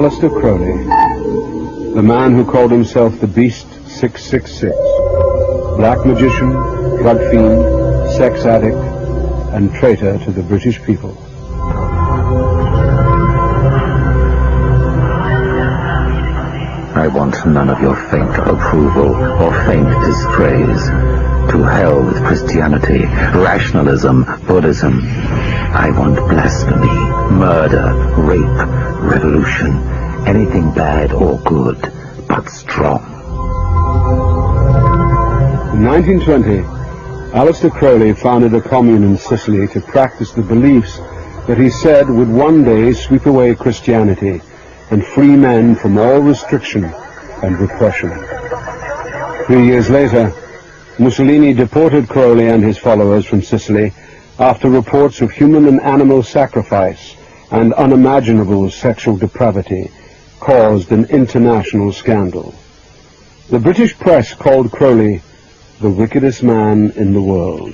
Aleister Crowley, the man who called himself the Beast 666, black magician, drug fiend, sex addict, and traitor to the British people. I want none of your faint approval or faint dispraise. To hell with Christianity, rationalism, Buddhism. I want blasphemy, murder, rape, revolution, anything bad or good, but strong. In 1920, Aleister Crowley founded a commune in Sicily to practice the beliefs that he said would one day sweep away Christianity and free men from all restriction and repression. 3 years later, Mussolini deported Crowley and his followers from Sicily after reports of human and animal sacrifice and unimaginable sexual depravity caused an international scandal. The British press called Crowley the wickedest man in the world.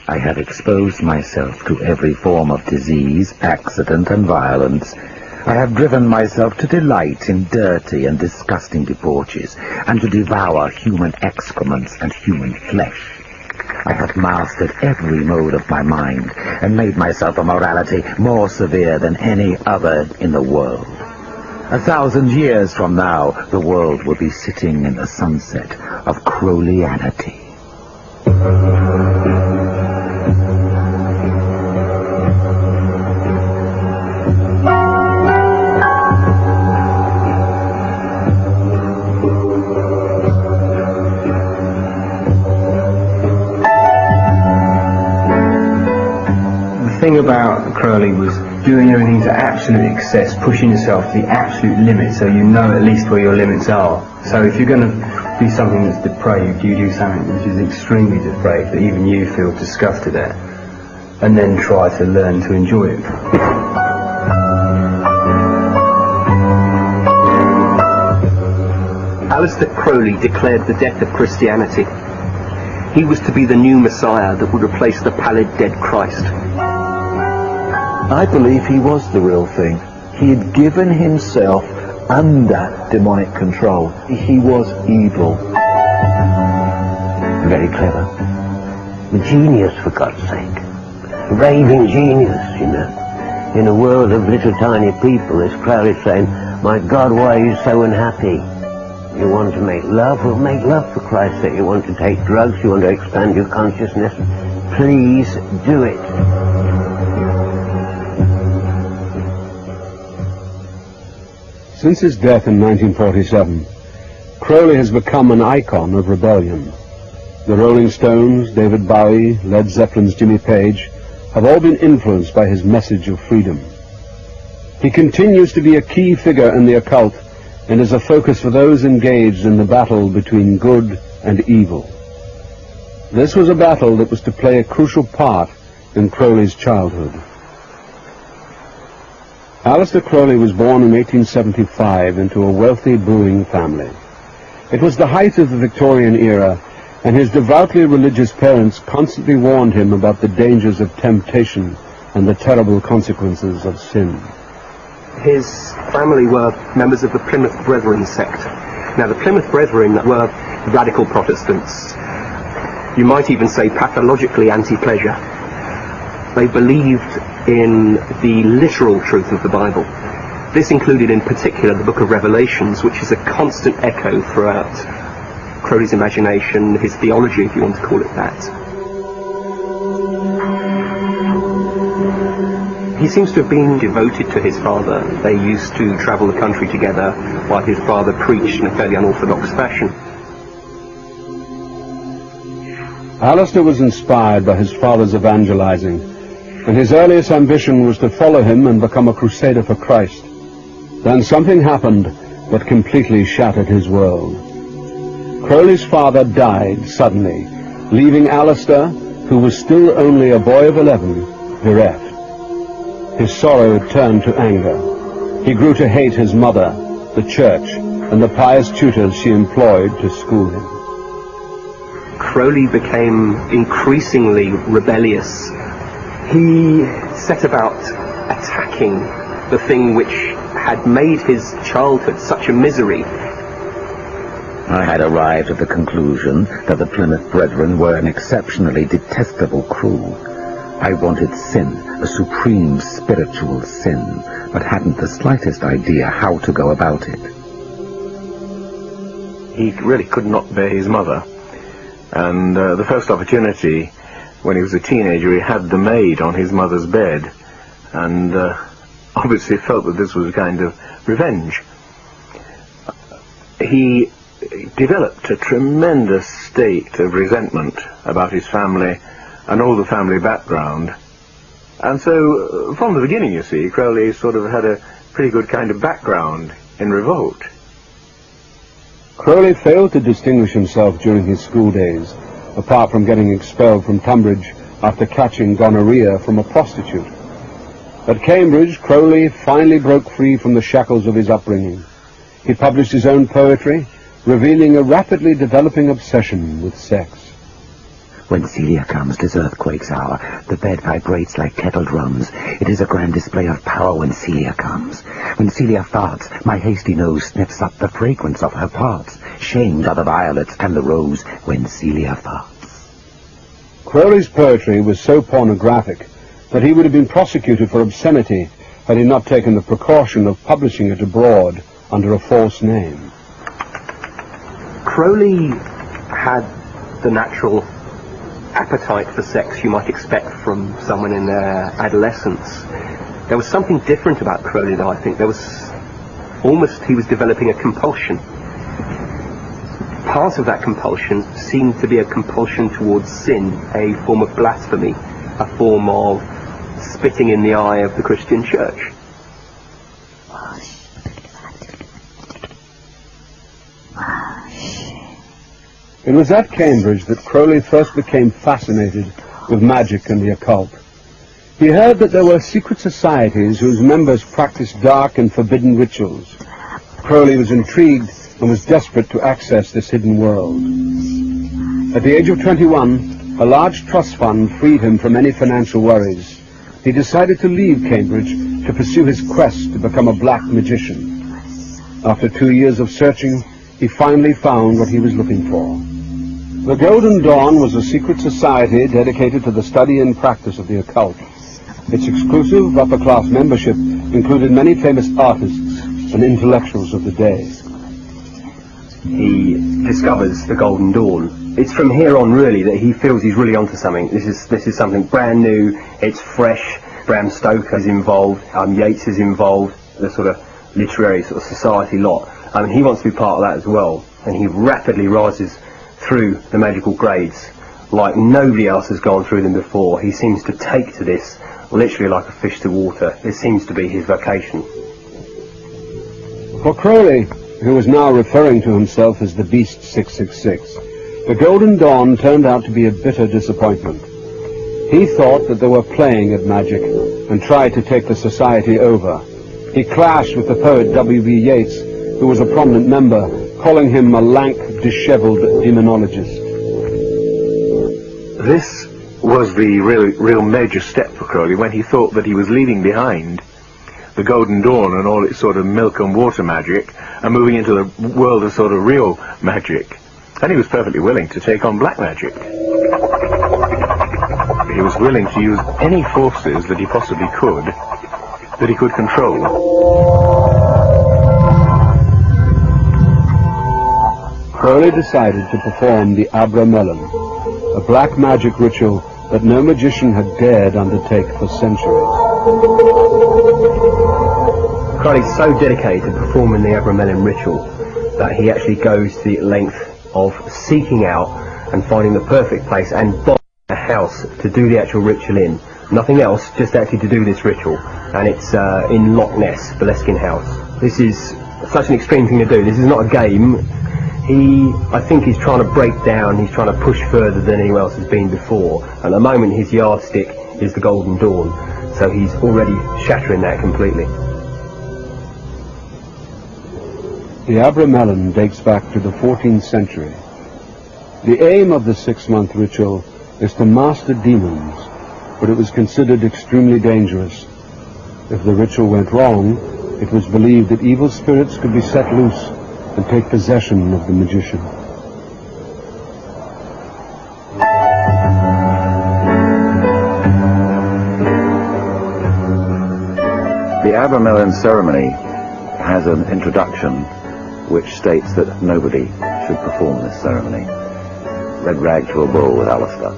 I have exposed myself to every form of disease, accident, and violence. I have driven myself to delight in dirty and disgusting debauches, and to devour human excrements and human flesh. I have mastered every mode of my mind, and made myself a morality more severe than any other in the world. 1,000 years from now, the world will be sitting in the sunset of Crowleyanity. The thing about Crowley was doing everything to absolute excess, pushing yourself to the absolute limit so you know at least where your limits are. So if you're going to do something that's depraved, you do something which is extremely depraved that even you feel disgusted at, and then try to learn to enjoy it. Aleister Crowley declared the death of Christianity. He was to be the new Messiah that would replace the pallid dead Christ. I believe he was the real thing. He had given himself under demonic control. He was evil. Very clever. A genius, for God's sake. A raving genius, you know. In a world of little tiny people, as Crowley saying, my God, why are you so unhappy? You want to make love? Well, make love for Christ's sake. You want to take drugs? You want to expand your consciousness? Please do it. Since his death in 1947, Crowley has become an icon of rebellion. The Rolling Stones, David Bowie, Led Zeppelin's Jimmy Page have all been influenced by his message of freedom. He continues to be a key figure in the occult and is a focus for those engaged in the battle between good and evil. This was a battle that was to play a crucial part in Crowley's childhood. Aleister Crowley was born in 1875 into a wealthy brewing family. It was the height of the Victorian era, and his devoutly religious parents constantly warned him about the dangers of temptation and the terrible consequences of sin. His family were members of the Plymouth Brethren sect. Now, the Plymouth Brethren were radical Protestants. You might even say pathologically anti-pleasure. They believed in the literal truth of the Bible. This included in particular the book of Revelations, which is a constant echo throughout Crowley's imagination, his theology, if you want to call it that. He seems to have been devoted to his father. They used to travel the country together while his father preached in a fairly unorthodox fashion. Aleister was inspired by his father's evangelizing, and his earliest ambition was to follow him and become a crusader for Christ. Then something happened that completely shattered his world. Crowley's father died suddenly, leaving Aleister, who was still only a boy of 11, bereft. His sorrow turned to anger. He grew to hate his mother, the church, and the pious tutors she employed to school him. Crowley became increasingly rebellious. He set about attacking the thing which had made his childhood such a misery. I had arrived at the conclusion that the Plymouth Brethren were an exceptionally detestable crew. I wanted sin, a supreme spiritual sin, but hadn't the slightest idea how to go about it. He really could not bear his mother, and the first opportunity, when he was a teenager, he had the maid on his mother's bed, and obviously felt that this was a kind of revenge. He developed a tremendous state of resentment about his family and all the family background, and so from the beginning, you see, Crowley sort of had a pretty good kind of background in revolt. Crowley failed to distinguish himself during his school days, apart from getting expelled from Tunbridge after catching gonorrhea from a prostitute. At Cambridge, Crowley finally broke free from the shackles of his upbringing. He published his own poetry, revealing a rapidly developing obsession with sex. When Celia comes, 'tis earthquake's hour. The bed vibrates like kettle drums. It is a grand display of power when Celia comes. When Celia farts, my hasty nose sniffs up the fragrance of her parts. Shamed are the violets and the rose when Celia farts. Crowley's poetry was so pornographic that he would have been prosecuted for obscenity had he not taken the precaution of publishing it abroad under a false name. Crowley had the natural appetite for sex you might expect from someone in their adolescence. There was something different about Crowley, though. I think there was almost, he was developing a compulsion. Part of that compulsion seemed to be a compulsion towards sin, a form of blasphemy, a form of spitting in the eye of the Christian church. It was at Cambridge that Crowley first became fascinated with magic and the occult. He heard that there were secret societies whose members practiced dark and forbidden rituals. Crowley was intrigued and was desperate to access this hidden world. At the age of 21, a large trust fund freed him from any financial worries. He decided to leave Cambridge to pursue his quest to become a black magician. After 2 years of searching, he finally found what he was looking for. The Golden Dawn was a secret society dedicated to the study and practice of the occult. Its exclusive upper-class membership included many famous artists and intellectuals of the day. He discovers the Golden Dawn. It's from here on, really, that he feels he's really onto something. This is something brand new, it's fresh. Bram Stoker is involved, Yeats is involved, the sort of literary sort of society lot. He wants to be part of that as well, and he rapidly rises through the magical grades like nobody else has gone through them before. He seems to take to this literally like a fish to water. It seems to be his vocation. For Crowley, who was now referring to himself as the Beast 666, the Golden Dawn turned out to be a bitter disappointment. He thought that they were playing at magic and tried to take the society over. He clashed with the poet W.B. Yeats, who was a prominent member, calling him a lank, disheveled demonologist. This was the real major step for Crowley, when he thought that he was leaving behind the Golden Dawn and all its sort of milk and water magic and moving into the world of sort of real magic. And he was perfectly willing to take on black magic. He was willing to use any forces that he possibly could, that he could control. Crowley decided to perform the Abramelin, a black magic ritual that no magician had dared undertake for centuries. Crowley's so dedicated to performing the Abramelin ritual that he actually goes to the length of seeking out and finding the perfect place and buying a house to do the actual ritual in. Nothing else, just actually to do this ritual. And it's in Loch Ness, Boleskine House. This is such an extreme thing to do. This is not a game. I think he's trying to break down, he's trying to push further than anyone else has been before. At the moment his yardstick is the Golden Dawn, so he's already shattering that completely. The Abramelin dates back to the 14th century. The aim of the 6-month ritual is to master demons, but it was considered extremely dangerous. If the ritual went wrong, it was believed that evil spirits could be set loose and take possession of the magician. The Abramelin ceremony has an introduction which states that nobody should perform this ceremony. Red rag to a bull with Aleister.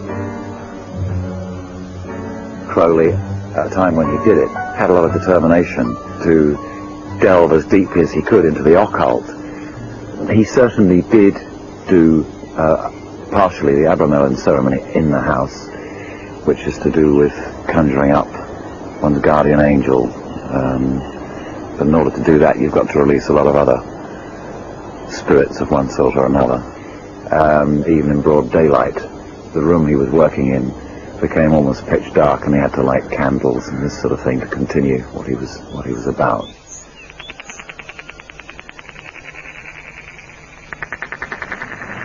Crowley, at a time when he did it, had a lot of determination to delve as deeply as he could into the occult. He certainly did do partially the Abramelin ceremony in the house, which is to do with conjuring up one's guardian angel. But in order to do that, you've got to release a lot of other spirits of one sort or another. Even in broad daylight, the room he was working in became almost pitch dark, and he had to light candles and this sort of thing to continue what he was about.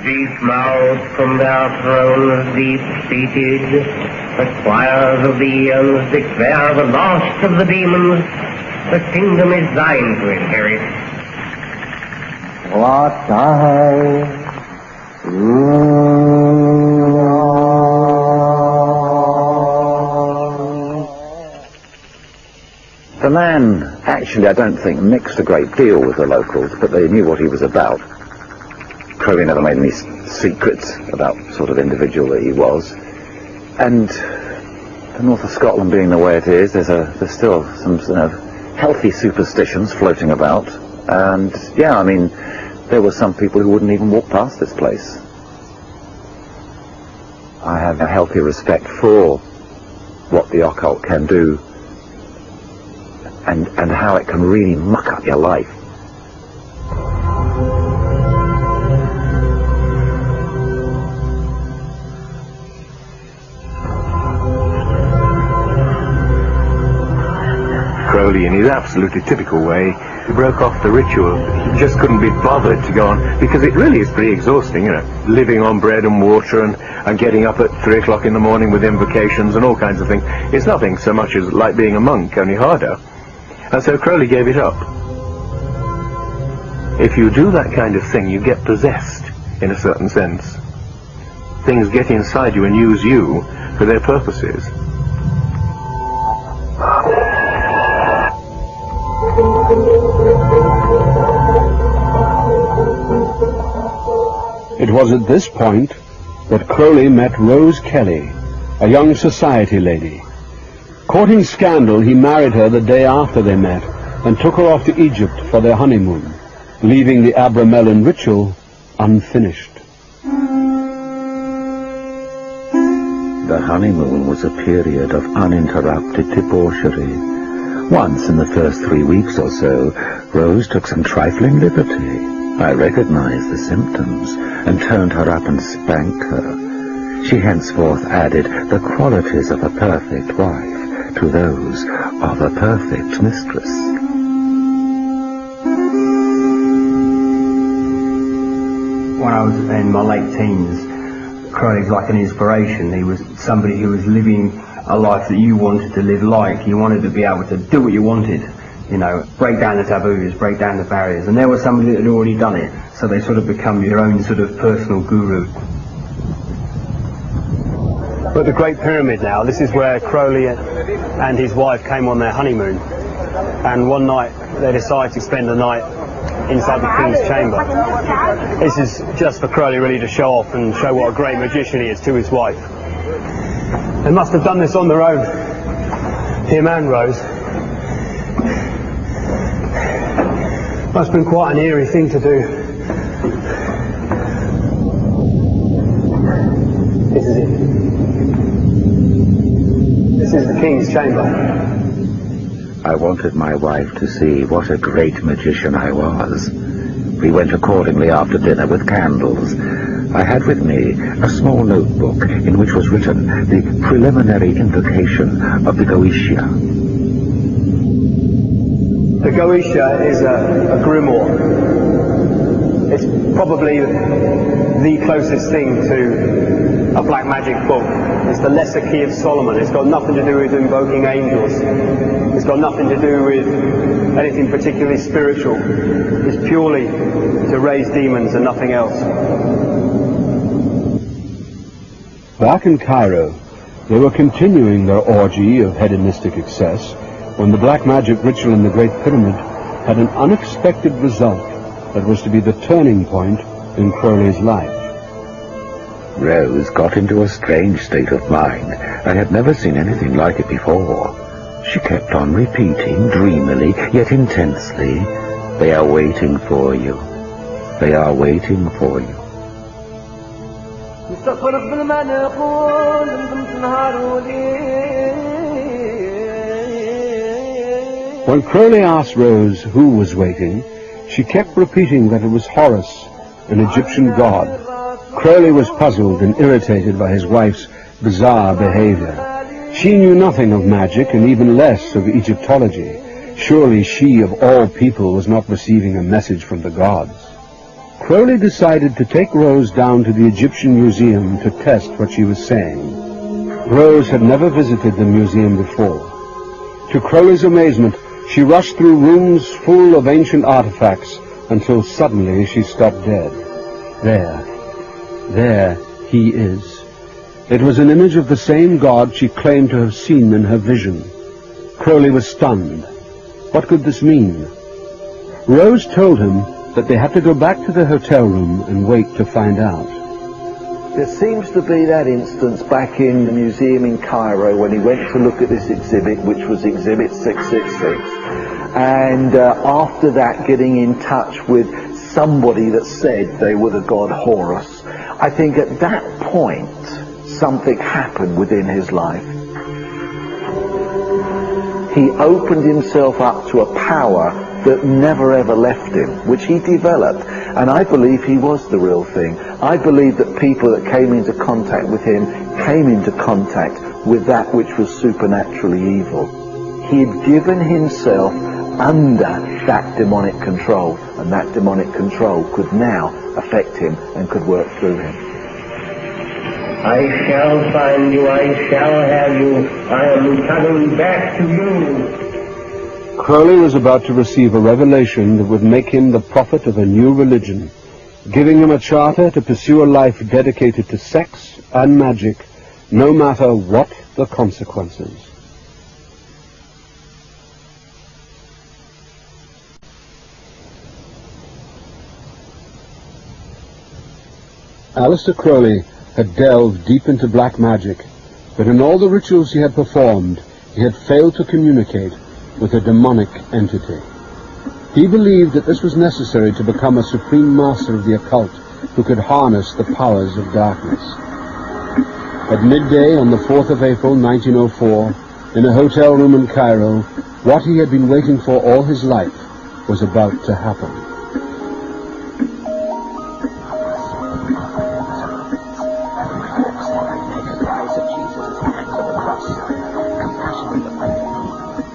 Deep mouthed from their thrones deep-seated, the choirs of the eons declare the last of the demons, the kingdom is thine to inherit. What I The man, actually, I don't think, mixed a great deal with the locals, but they knew what he was about. Crowley never made any secrets about the sort of individual that he was. And the north of Scotland being the way it is, there's still some healthy superstitions floating about. And, yeah, I mean, there were some people who wouldn't even walk past this place. I have a healthy respect for what the occult can do and how it can really muck up your life. Crowley, in his absolutely typical way, broke off the ritual. He just couldn't be bothered to go on, because it really is pretty exhausting, you know, living on bread and water and getting up at 3 o'clock in the morning with invocations and all kinds of things. It's nothing so much as like being a monk, only harder. And so Crowley gave it up. If you do that kind of thing, you get possessed, in a certain sense. Things get inside you and use you for their purposes. It was at this point that Crowley met Rose Kelly, a young society lady. Courting scandal, he married her the day after they met and took her off to Egypt for their honeymoon, leaving the Abramelin ritual unfinished. The honeymoon was a period of uninterrupted debauchery. Once in the first 3 weeks or so, Rose took some trifling liberty. I recognized the symptoms and turned her up and spanked her. She henceforth added the qualities of a perfect wife to those of a perfect mistress. When I was in my late teens, Crowley was like an inspiration. He was somebody who was living a life that you wanted to live like. You wanted to be able to do what you wanted, you know, break down the taboos, break down the barriers. And there was somebody that had already done it, so they sort of become your own sort of personal guru. But the Great Pyramid now, this is where Crowley and his wife came on their honeymoon. And one night they decided to spend the night inside the King's chamber. This is just for Crowley really to show off and show what a great magician he is to his wife. They must have done this on their own, him and Rose. Must have been quite an eerie thing to do. This is it. This is the King's chamber. I wanted my wife to see what a great magician I was. We went accordingly after dinner with candles. I had with me a small notebook in which was written the preliminary invocation of the Goetia. The Goetia is a grimoire. It's probably the closest thing to a black magic book. It's the lesser key of Solomon. It's got nothing to do with invoking angels. It's got nothing to do with anything particularly spiritual. It's purely to raise demons and nothing else. Back in Cairo, they were continuing their orgy of hedonistic excess when the black magic ritual in the Great Pyramid had an unexpected result that was to be the turning point in Crowley's life. Rose got into a strange state of mind. I had never seen anything like it before. She kept on repeating, dreamily, yet intensely, "They are waiting for you. They are waiting for you." When Crowley asked Rose who was waiting, she kept repeating that it was Horus, an Egyptian god. Crowley was puzzled and irritated by his wife's bizarre behavior. She knew nothing of magic and even less of Egyptology. Surely she, of all people, was not receiving a message from the gods. Crowley decided to take Rose down to the Egyptian Museum to test what she was saying. Rose had never visited the museum before. To Crowley's amazement, she rushed through rooms full of ancient artifacts until suddenly she stopped dead. There he is. It was an image of the same god she claimed to have seen in her vision. Crowley was stunned. What could this mean? Rose told him that they had to go back to the hotel room and wait to find out. There seems to be that instance back in the museum in Cairo when he went to look at this exhibit, which was Exhibit 666, and after that getting in touch with somebody that said they were the god Horus. I think at that point something happened within his life. He opened himself up to a power that never ever left him, which he developed, and I believe he was the real thing. I believe that people that came into contact with him came into contact with that which was supernaturally evil. He had given himself under that demonic control, and that demonic control could now affect him and could work through him. I shall find you, I shall have you, I am coming back to you. Crowley was about to receive a revelation that would make him the prophet of a new religion, giving him a charter to pursue a life dedicated to sex and magic, no matter what the consequences. Aleister Crowley had delved deep into black magic, but in all the rituals he had performed, he had failed to communicate with a demonic entity. He believed that this was necessary to become a supreme master of the occult who could harness the powers of darkness. At midday on the 4th of April 1904, in a hotel room in Cairo, what he had been waiting for all his life was about to happen.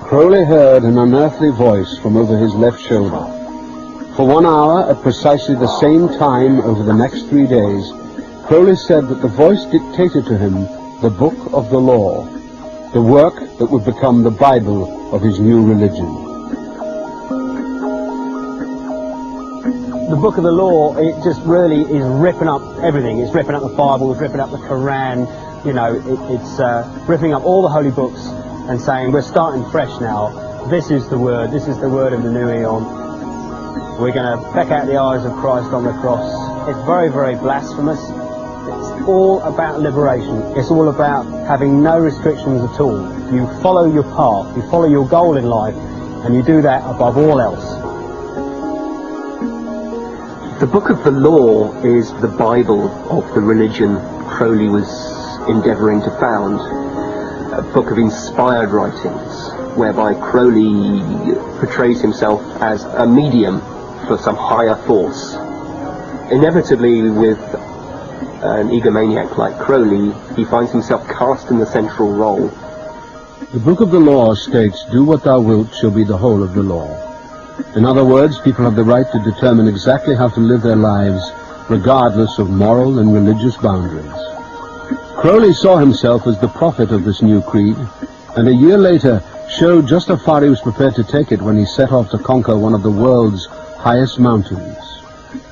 Crowley heard an unearthly voice from over his left shoulder. For 1 hour, at precisely the same time over the next 3 days, Crowley said that the voice dictated to him the Book of the Law, the work that would become the Bible of his new religion. The Book of the Law, it just really is ripping up everything. It's ripping up the Bible, it's ripping up the Quran, you know, it's ripping up all the holy books and saying, we're starting fresh now. This is the word of the new eon. We're going to peck out the eyes of Christ on the cross. It's very, very blasphemous. It's all about liberation. It's all about having no restrictions at all. You follow your path, you follow your goal in life, and you do that above all else. The Book of the Law is the Bible of the religion Crowley was endeavouring to found. A book of inspired writings, whereby Crowley portrays himself as a medium for some higher force. Inevitably, with an egomaniac like Crowley, he finds himself cast in the central role. The Book of the Law states, "Do what thou wilt shall be the whole of the law." In other words, people have the right to determine exactly how to live their lives, regardless of moral and religious boundaries. Crowley saw himself as the prophet of this new creed, and a year later showed just how far he was prepared to take it when he set off to conquer one of the world's highest mountains.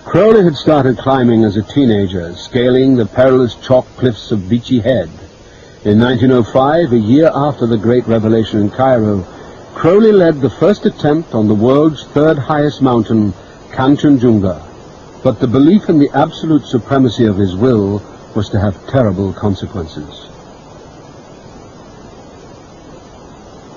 Crowley had started climbing as a teenager, scaling the perilous chalk cliffs of Beachy Head. In 1905, a year after the Great Revelation in Cairo, Crowley led the first attempt on the world's third highest mountain, Kanchenjunga. But the belief in the absolute supremacy of his will was to have terrible consequences.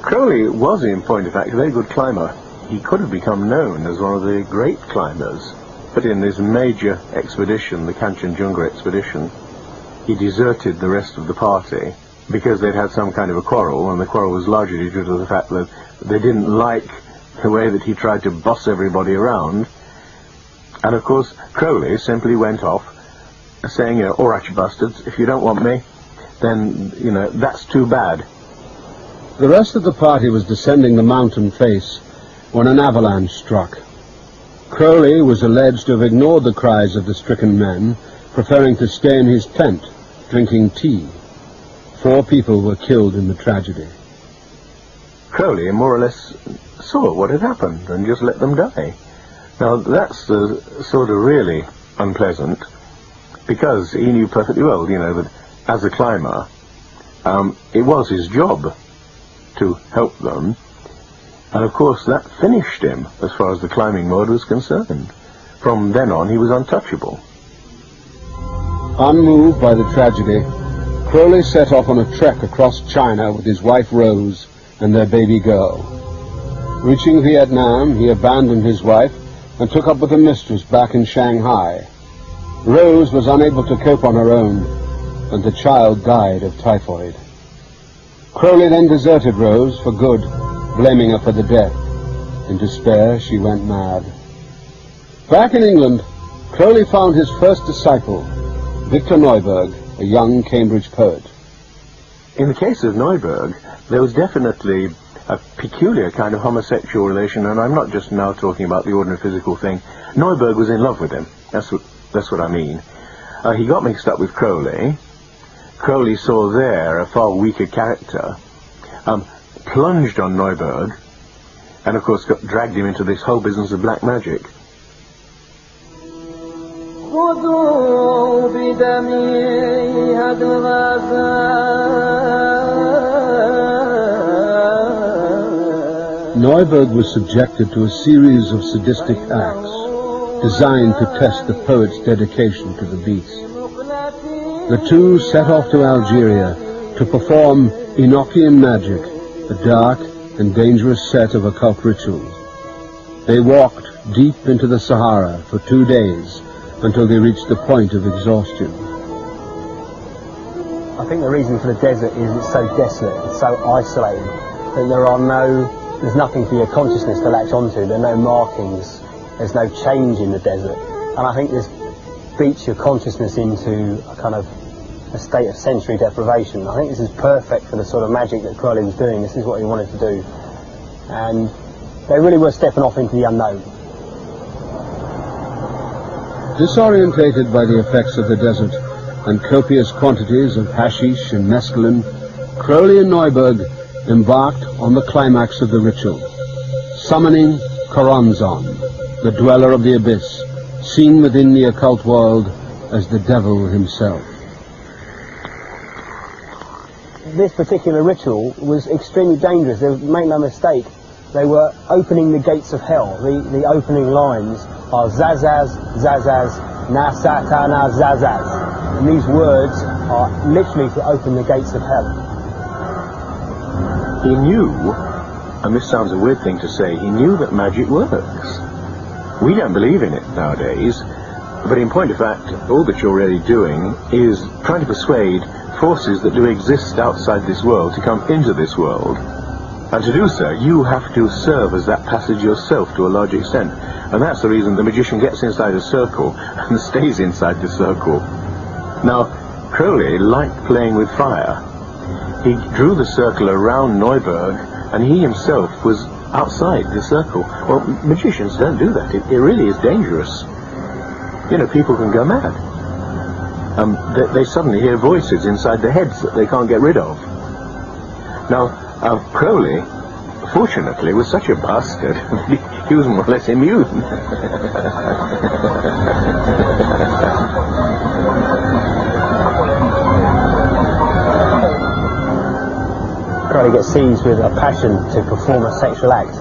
Crowley was, in point of fact, a very good climber. He could have become known as one of the great climbers, but in this major expedition, the Kanchenjunga expedition, he deserted the rest of the party because they'd had some kind of a quarrel, and the quarrel was largely due to the fact that they didn't like the way that he tried to boss everybody around. And of course, Crowley simply went off saying, you know, all right, you bastards, if you don't want me, then, you know, that's too bad. The rest of the party was descending the mountain face when an avalanche struck. Crowley was alleged to have ignored the cries of the stricken men, preferring to stay in his tent, drinking tea. 4 people were killed in the tragedy. Crowley more or less saw what had happened and just let them die. Now that's sort of really unpleasant, because he knew perfectly well, you know, that as a climber, it was his job to help them, and of course that finished him as far as the climbing mode was concerned. From then on he was untouchable. Unmoved by the tragedy, Crowley set off on a trek across China with his wife Rose and their baby girl. Reaching Vietnam, he abandoned his wife and took up with a mistress back in Shanghai. Rose was unable to cope on her own, and the child died of typhoid. Crowley then deserted Rose for good, blaming her for the death. In despair, she went mad. Back in England, Crowley found his first disciple, Victor Neuberg, a young Cambridge poet. In the case of Neuberg, there was definitely a peculiar kind of homosexual relation, and I'm not just now talking about the ordinary physical thing. Neuberg was in love with him. That's what I mean. He got mixed up with Crowley. Crowley saw there a far weaker character, plunged on Neuberg, and of course dragged him into this whole business of black magic. Neuberg was subjected to a series of sadistic acts designed to test the poet's dedication to the beast. The two set off to Algeria to perform Enochian magic, a dark and dangerous set of occult rituals. They walked deep into the Sahara for 2 days until they reached the point of exhaustion. I think the reason for the desert is it's so desolate, it's so isolated, that there's nothing for your consciousness to latch onto, there are no markings, there's no change in the desert. And I think this beats your consciousness into a kind of a state of sensory deprivation. I think this is perfect for the sort of magic that Crowley was doing. This is what he wanted to do. And they really were stepping off into the unknown. Disorientated by the effects of the desert and copious quantities of hashish and mescaline, Crowley and Neuberg embarked on the climax of the ritual, summoning Choronzon, the dweller of the abyss, seen within the occult world as the devil himself. This particular ritual was extremely dangerous. Make no mistake, they were opening the gates of hell. The opening lines are Zazaz, Zazaz, Na Satana Zazaz. And these words are literally to open the gates of hell. He knew, and this sounds a weird thing to say, he knew that magic works. We don't believe in it nowadays, but in point of fact, all that you're really doing is trying to persuade forces that do exist outside this world to come into this world. And to do so, you have to serve as that passage yourself to a large extent. And that's the reason the magician gets inside a circle and stays inside the circle. Now, Crowley liked playing with fire. He drew the circle around Neuberg, and he himself was outside the circle. Well, magicians don't do that. It really is dangerous. You know, people can go mad. they suddenly hear voices inside their heads that they can't get rid of. Now, Crowley, fortunately, was such a bastard, he was more or less immune. Crowley gets seized with a passion to perform a sexual act,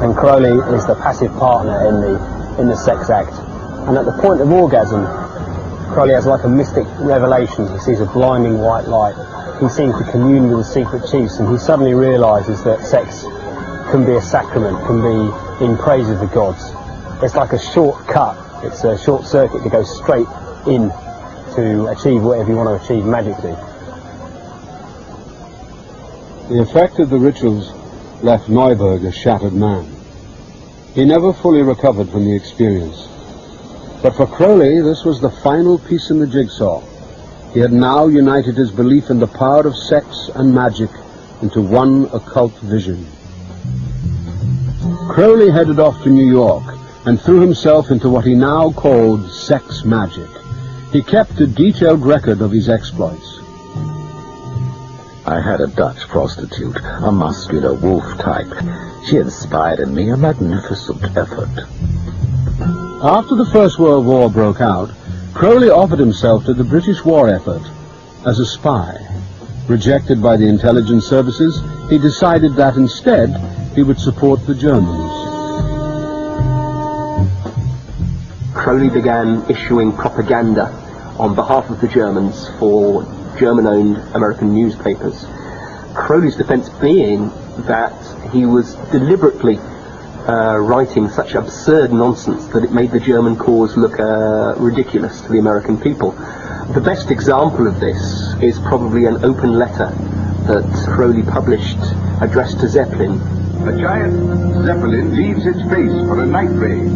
and Crowley is the passive partner in the sex act. And at the point of orgasm, Crowley has like a mystic revelation. He sees a blinding white light. He seems to commune with the secret chiefs, and he suddenly realises that sex can be a sacrament, can be in praise of the gods. It's like a shortcut. It's a short circuit to go straight in to achieve whatever you want to achieve magically. The effect of the rituals left Neuberg a shattered man. He never fully recovered from the experience. But for Crowley, this was the final piece in the jigsaw. He had now united his belief in the power of sex and magic into one occult vision. Crowley headed off to New York and threw himself into what he now called sex magic. He kept a detailed record of his exploits. I had a Dutch prostitute, a muscular wolf type. She inspired in me a magnificent effort. After the First World War broke out, Crowley offered himself to the British war effort as a spy. Rejected by the intelligence services, he decided that instead he would support the Germans. Crowley began issuing propaganda on behalf of the Germans for German-owned American newspapers. Crowley's defense being that he was deliberately writing such absurd nonsense that it made the German cause look ridiculous to the American people. The best example of this is probably an open letter that Crowley published addressed to Zeppelin. A giant Zeppelin leaves its base for a night raid.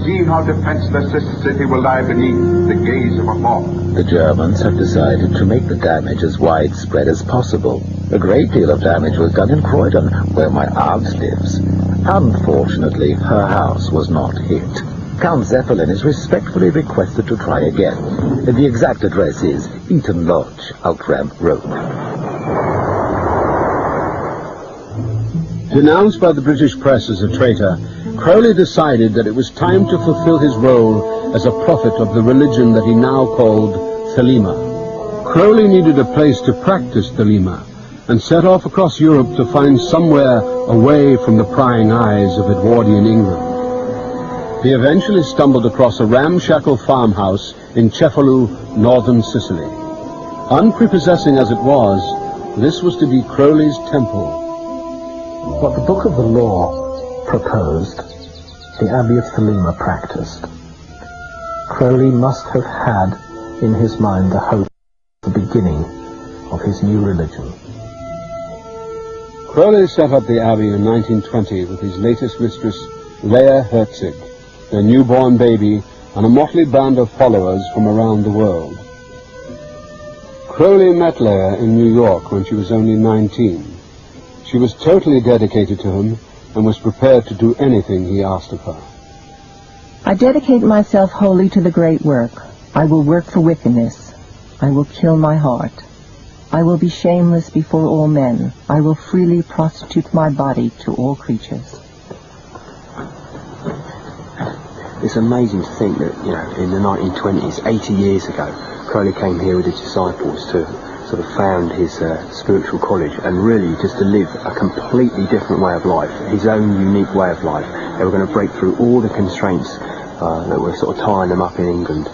See how defenseless this city will lie beneath the gaze of a hawk. The Germans have decided to make the damage as widespread as possible. A great deal of damage was done in Croydon, where my aunt lives. Unfortunately, her house was not hit. Count Zeppelin is respectfully requested to try again. The exact address is Eaton Lodge, Outramp Road. Denounced by the British press as a traitor, Crowley decided that it was time to fulfill his role as a prophet of the religion that he now called Thelema. Crowley needed a place to practice Thelema, and set off across Europe to find somewhere away from the prying eyes of Edwardian England. He eventually stumbled across a ramshackle farmhouse in Cefalù, northern Sicily. Unprepossessing as it was, this was to be Crowley's temple. What the Book of the Law proposed, the Abbey of Thelema practiced. Crowley must have had in his mind the hope of the beginning of his new religion. Crowley set up the Abbey in 1920 with his latest mistress, Leah Herzig, their newborn baby, and a motley band of followers from around the world. Crowley met Leah in New York when she was only 19. She was totally dedicated to him and was prepared to do anything he asked of her. I dedicate myself wholly to the great work. I will work for wickedness. I will kill my heart. I will be shameless before all men. I will freely prostitute my body to all creatures. It's amazing to think that, in the 1920s, 80 years ago, Crowley came here with his disciples to sort of found his spiritual college, and really just to live a completely different way of life, his own unique way of life. They were going to break through all the constraints that were sort of tying them up in England.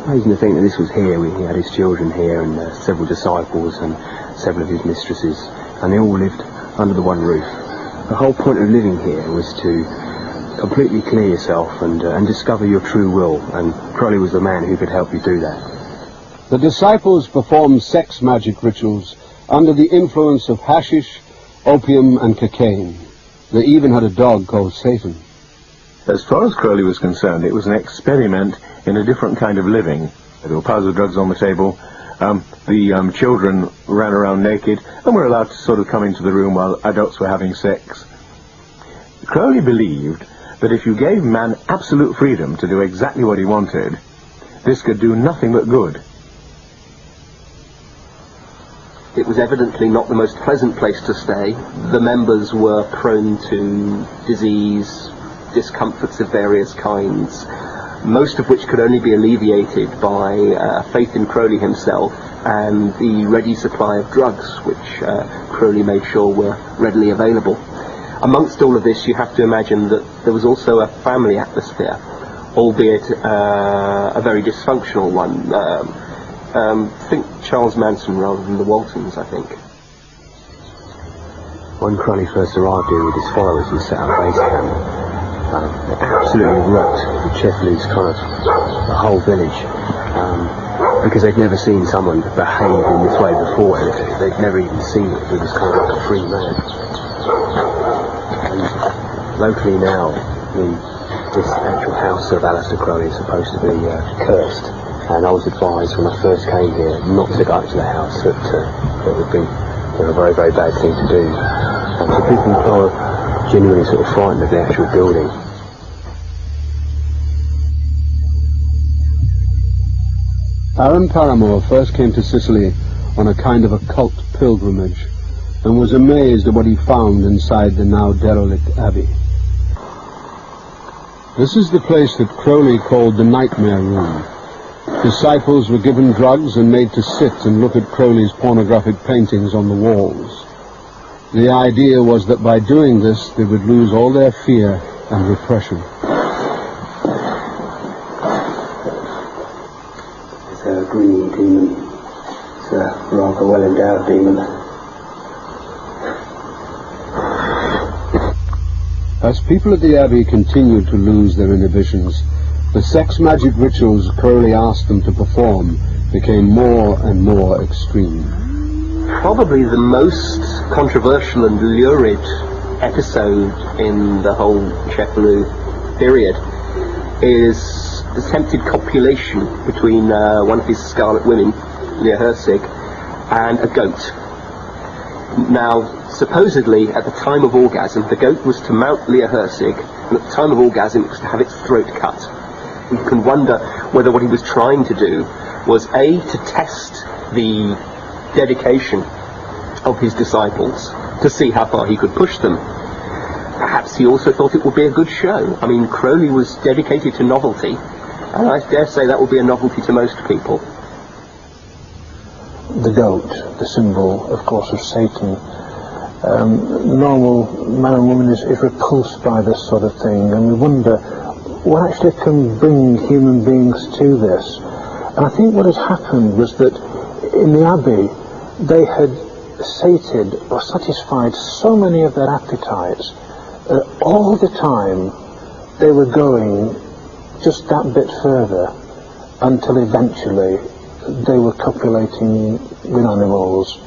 Amazing to think that this was here. He had his children here, and several disciples and several of his mistresses, and they all lived under the one roof. The whole point of living here was to completely clear yourself and discover your true will, and Crowley was the man who could help you do that. The disciples performed sex magic rituals under the influence of hashish, opium, and cocaine. They even had a dog called Satan. As far as Crowley was concerned, it was an experiment in a different kind of living. There were piles of drugs on the table. The children ran around naked and were allowed to sort of come into the room while adults were having sex. Crowley believed that if you gave man absolute freedom to do exactly what he wanted, this could do nothing but good. It was evidently not the most pleasant place to stay. The members were prone to disease, discomforts of various kinds, most of which could only be alleviated by faith in Crowley himself and the ready supply of drugs, which Crowley made sure were readily available. Amongst all of this, you have to imagine that there was also a family atmosphere, albeit a very dysfunctional one. Think Charles Manson rather than the Waltons, I think. When Crowley first arrived here with his followers and set up base camp, it absolutely rocked the Chefley's kind of the whole village, because they'd never seen someone behave in this way before. They'd never even seen it. He was kind of like a free man. And locally now, this actual house of Aleister Crowley is supposed to be cursed. And I was advised when I first came here not to go up to the house, that it would be a very, very bad thing to do. And so people are genuinely sort of frightened of the actual building. Aaron Paramore first came to Sicily on a kind of occult pilgrimage and was amazed at what he found inside the now derelict abbey. This is the place that Crowley called the nightmare room. Disciples were given drugs and made to sit and look at Crowley's pornographic paintings on the walls. The idea was that by doing this they would lose all their fear and repression. It's a green demon. It's a rather well-endowed demon. As people at the Abbey continued to lose their inhibitions, the sex magic rituals Crowley asked them to perform became more and more extreme. Probably the most controversial and lurid episode in the whole Chefley period is the attempted copulation between one of his Scarlet Women, Leah Herzig, and a goat. Now, supposedly, at the time of orgasm, the goat was to mount Leah Herzig, and at the time of orgasm, it was to have its throat cut. You can wonder whether what he was trying to do was, A, to test the dedication of his disciples, to see how far he could push them. Perhaps he also thought it would be a good show. I mean, Crowley was dedicated to novelty, and I dare say that would be a novelty to most people. The goat, the symbol, of course, of Satan. Normal man and woman is repulsed by this sort of thing, and we wonder what actually can bring human beings to this. And I think what has happened was that in the Abbey they had sated or satisfied so many of their appetites that all the time they were going just that bit further until eventually they were copulating with animals.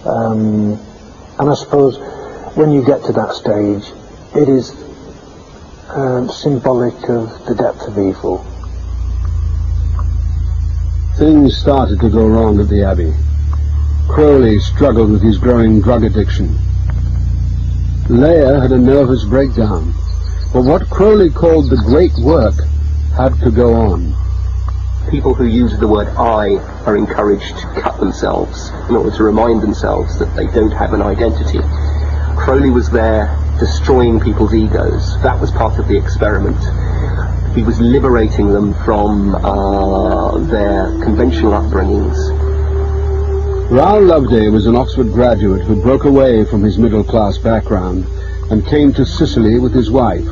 And I suppose when you get to that stage, it is symbolic of the depth of evil. Things started to go wrong at the Abbey. Crowley struggled with his growing drug addiction. Leah had a nervous breakdown, but what Crowley called the great work had to go on. People who use the word I are encouraged to cut themselves in order to remind themselves that they don't have an identity. Crowley was there destroying people's egos. That was part of the experiment. He was liberating them from their conventional upbringings. Raoul Loveday was an Oxford graduate who broke away from his middle-class background and came to Sicily with his wife.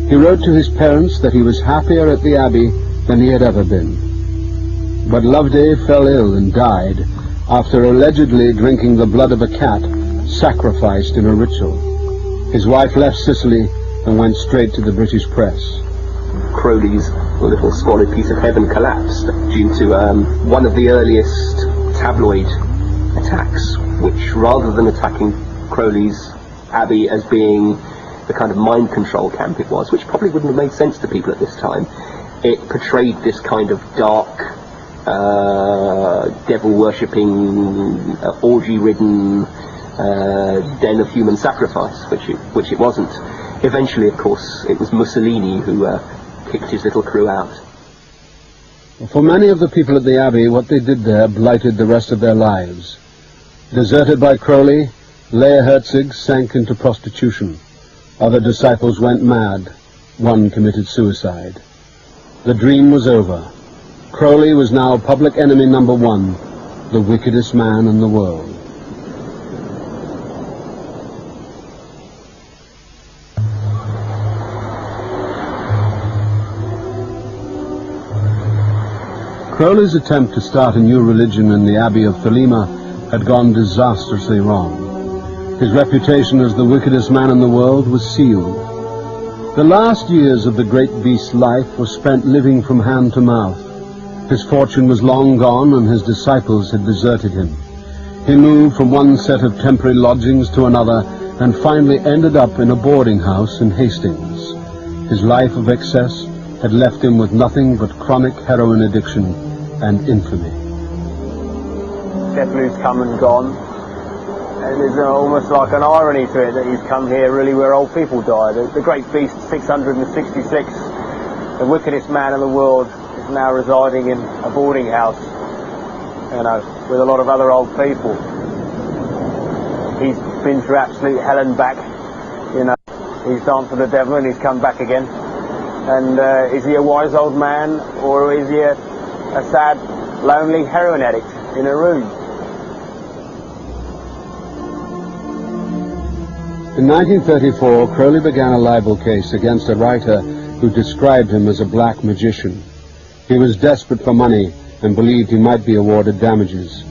He wrote to his parents that he was happier at the Abbey than he had ever been. But Loveday fell ill and died after allegedly drinking the blood of a cat sacrificed in a ritual. His wife left Sicily and went straight to the British press. Crowley's little squalid piece of heaven collapsed due to one of the earliest tabloid attacks, which, rather than attacking Crowley's Abbey as being the kind of mind control camp it was, which probably wouldn't have made sense to people at this time, it portrayed this kind of dark, devil-worshipping, orgy-ridden den of human sacrifice, which it wasn't. Eventually, of course, it was Mussolini who kicked his little crew out. For many of the people at the Abbey, what they did there blighted the rest of their lives. Deserted by Crowley, Leah Herzig sank into prostitution. Other disciples went mad. One committed suicide. The dream was over. Crowley was now public enemy number one, the wickedest man in the world. Crowley's attempt to start a new religion in the Abbey of Thelema had gone disastrously wrong. His reputation as the wickedest man in the world was sealed. The last years of the great beast's life were spent living from hand to mouth. His fortune was long gone and his disciples had deserted him. He moved from one set of temporary lodgings to another and finally ended up in a boarding house in Hastings. His life of excess had left him with nothing but chronic heroin addiction and infamy. Deathloop's come and gone, and there's almost like an irony to it that he's come here really where old people die. The great beast 666, the wickedest man in the world, is now residing in a boarding house, you know, with a lot of other old people. He's been through absolute hell and back, you know. He's danced with the devil and he's come back again. And is he a wise old man, or is he a sad, lonely heroin addict in a room? In 1934, Crowley began a libel case against a writer who described him as a black magician. He was desperate for money and believed he might be awarded damages.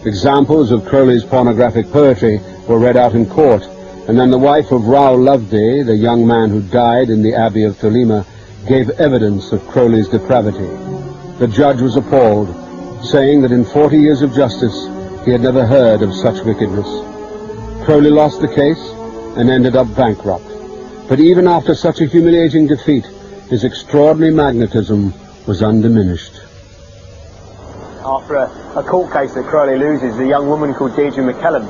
Examples of Crowley's pornographic poetry were read out in court, and then the wife of Rao Loveday, the young man who died in the Abbey of Thelema, gave evidence of Crowley's depravity. The judge was appalled, saying that in 40 years of justice he had never heard of such wickedness. Crowley lost the case and ended up bankrupt. But even after such a humiliating defeat, his extraordinary magnetism was undiminished. After a court case that Crowley loses, a young woman called Deirdre McKellen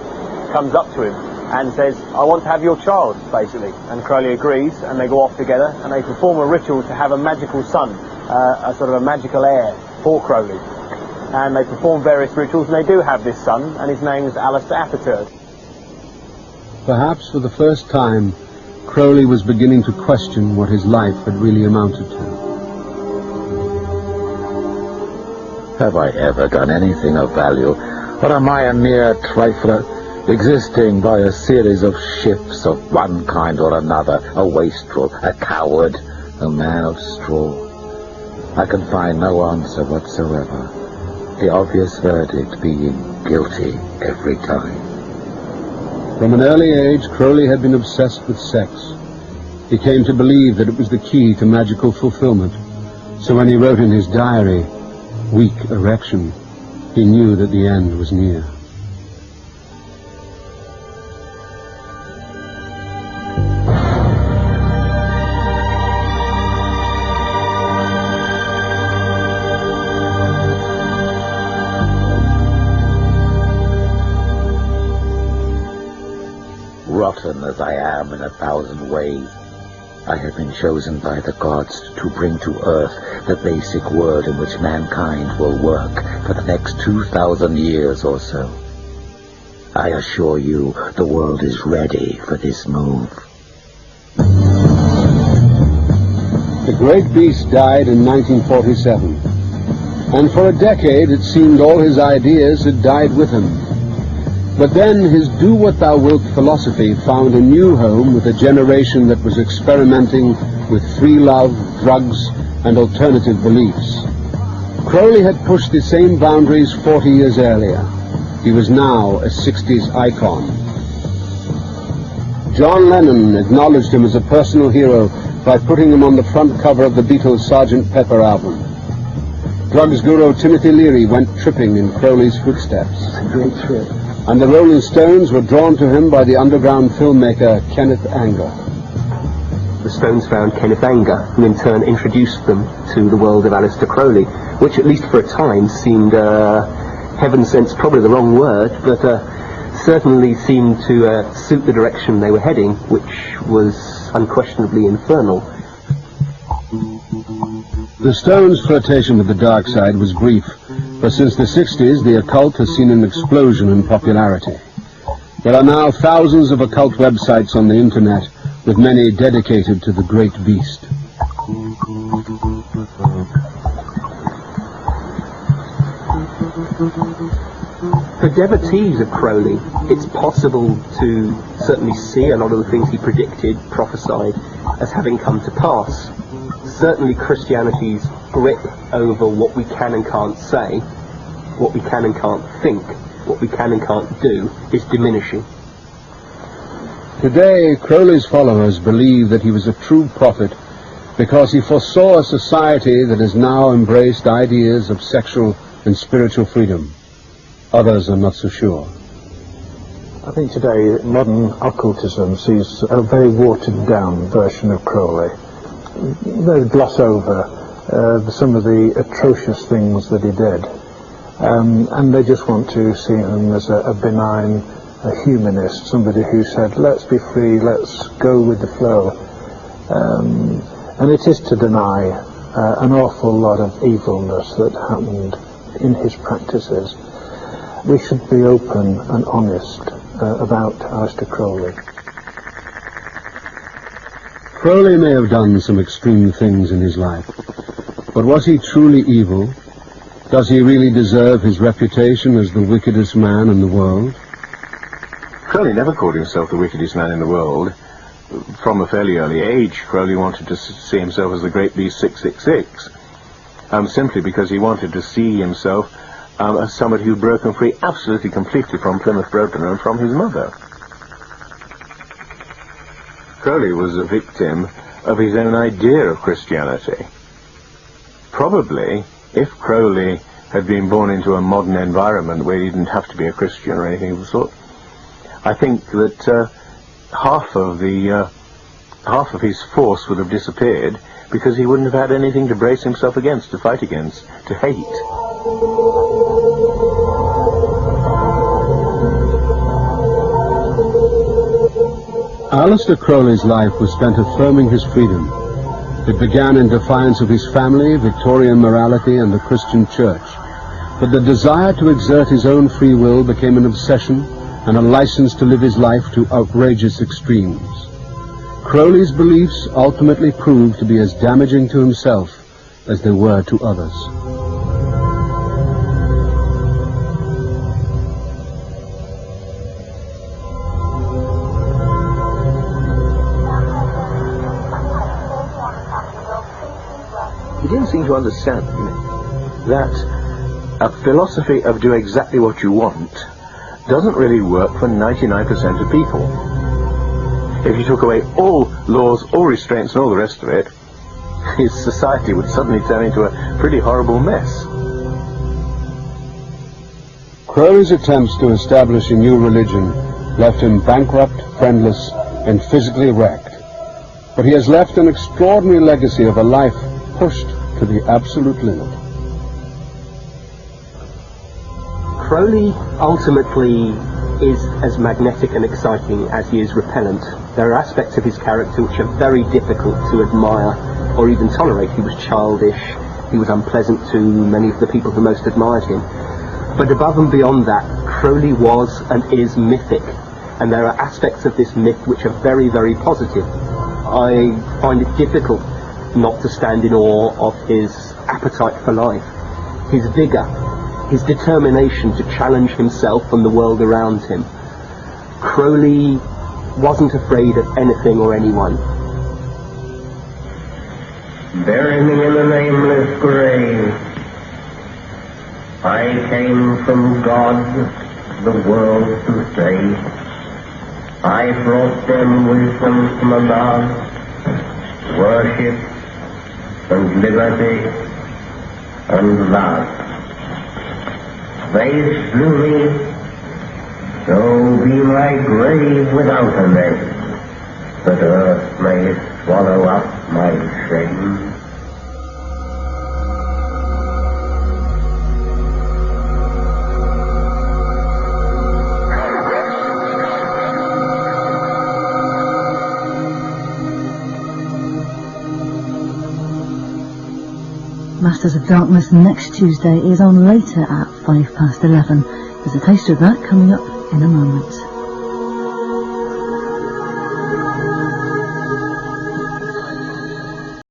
comes up to him and says, "I want to have your child," basically. And Crowley agrees, and they go off together, and they perform a ritual to have a magical son, a sort of a magical heir for Crowley. And they perform various rituals, and they do have this son, and his name is Aleister. Perhaps for the first time, Crowley was beginning to question what his life had really amounted to. Have I ever done anything of value, or am I a mere trifler, existing by a series of shifts of one kind or another, a wastrel, a coward, a man of straw? I can find no answer whatsoever, the obvious verdict being guilty every time. From an early age, Crowley had been obsessed with sex. He came to believe that it was the key to magical fulfillment. So when he wrote in his diary, "Weak erection," he knew that the end was near. Rotten as I am in 1,000 ways, I have been chosen by the gods to bring to earth the basic world in which mankind will work for the next 2,000 years or so. I assure you, the world is ready for this move. The great beast died in 1947, and for a decade it seemed all his ideas had died with him. But then his do-what-thou-wilt philosophy found a new home with a generation that was experimenting with free love, drugs, and alternative beliefs. Crowley had pushed the same boundaries 40 years earlier. He was now a 60s icon. John Lennon acknowledged him as a personal hero by putting him on the front cover of the Beatles' Sgt. Pepper album. Drugs guru Timothy Leary went tripping in Crowley's footsteps. A great trip. And the Rolling Stones were drawn to him by the underground filmmaker Kenneth Anger. The Stones found Kenneth Anger, who in turn introduced them to the world of Aleister Crowley, which at least for a time seemed, heaven sent's probably the wrong word, but certainly seemed to suit the direction they were heading, which was unquestionably infernal. The stone's flirtation with the dark side was brief, but since the 60s, the occult has seen an explosion in popularity. There are now thousands of occult websites on the internet, with many dedicated to the great beast. For devotees of Crowley, it's possible to certainly see a lot of the things he predicted, prophesied, as having come to pass. Certainly Christianity's grip over what we can and can't say, what we can and can't think, what we can and can't do, is diminishing. Today, Crowley's followers believe that he was a true prophet because he foresaw a society that has now embraced ideas of sexual and spiritual freedom. Others are not so sure. I think today modern occultism sees a very watered down version of Crowley. They gloss over some of the atrocious things that he did, and they just want to see him as a benign humanist, somebody who said, let's be free, let's go with the flow. And it is to deny an awful lot of evilness that happened in his practices. We should be open and honest about Aleister Crowley. Crowley may have done some extreme things in his life, but was he truly evil? Does he really deserve his reputation as the wickedest man in the world? Crowley never called himself the wickedest man in the world. From a fairly early age, Crowley wanted to see himself as the great beast 666, simply because he wanted to see himself as somebody who'd broken free absolutely completely from Plymouth Brethren and from his mother. Crowley was a victim of his own idea of Christianity. Probably, if Crowley had been born into a modern environment where he didn't have to be a Christian or anything of the sort, I think that half of his force would have disappeared because he wouldn't have had anything to brace himself against, to fight against, to hate. Aleister Crowley's life was spent affirming his freedom. It began in defiance of his family, Victorian morality, and the Christian church. But the desire to exert his own free will became an obsession and a license to live his life to outrageous extremes. Crowley's beliefs ultimately proved to be as damaging to himself as they were to others. He didn't seem to understand that a philosophy of do exactly what you want doesn't really work for 99% of people. If you took away all laws, all restraints and all the rest of it, his society would suddenly turn into a pretty horrible mess. Crowley's attempts to establish a new religion left him bankrupt, friendless, and physically wrecked. But he has left an extraordinary legacy of a life pushed to the absolute limit. Crowley ultimately is as magnetic and exciting as he is repellent. There are aspects of his character which are very difficult to admire or even tolerate. He was childish, he was unpleasant to many of the people who most admired him. But above and beyond that, Crowley was and is mythic, and there are aspects of this myth which are very, very positive. I find it difficult not to stand in awe of his appetite for life, his vigour, his determination to challenge himself and the world around him. Crowley wasn't afraid of anything or anyone. Bury me in a nameless grave. I came from God, the world to save. I brought them wisdom from above, worship and liberty and love. They slew me, so be my grave without a name, that earth may swallow up my shame. Masters of Darkness next Tuesday is on later at 11:05. There's a taster of that coming up in a moment.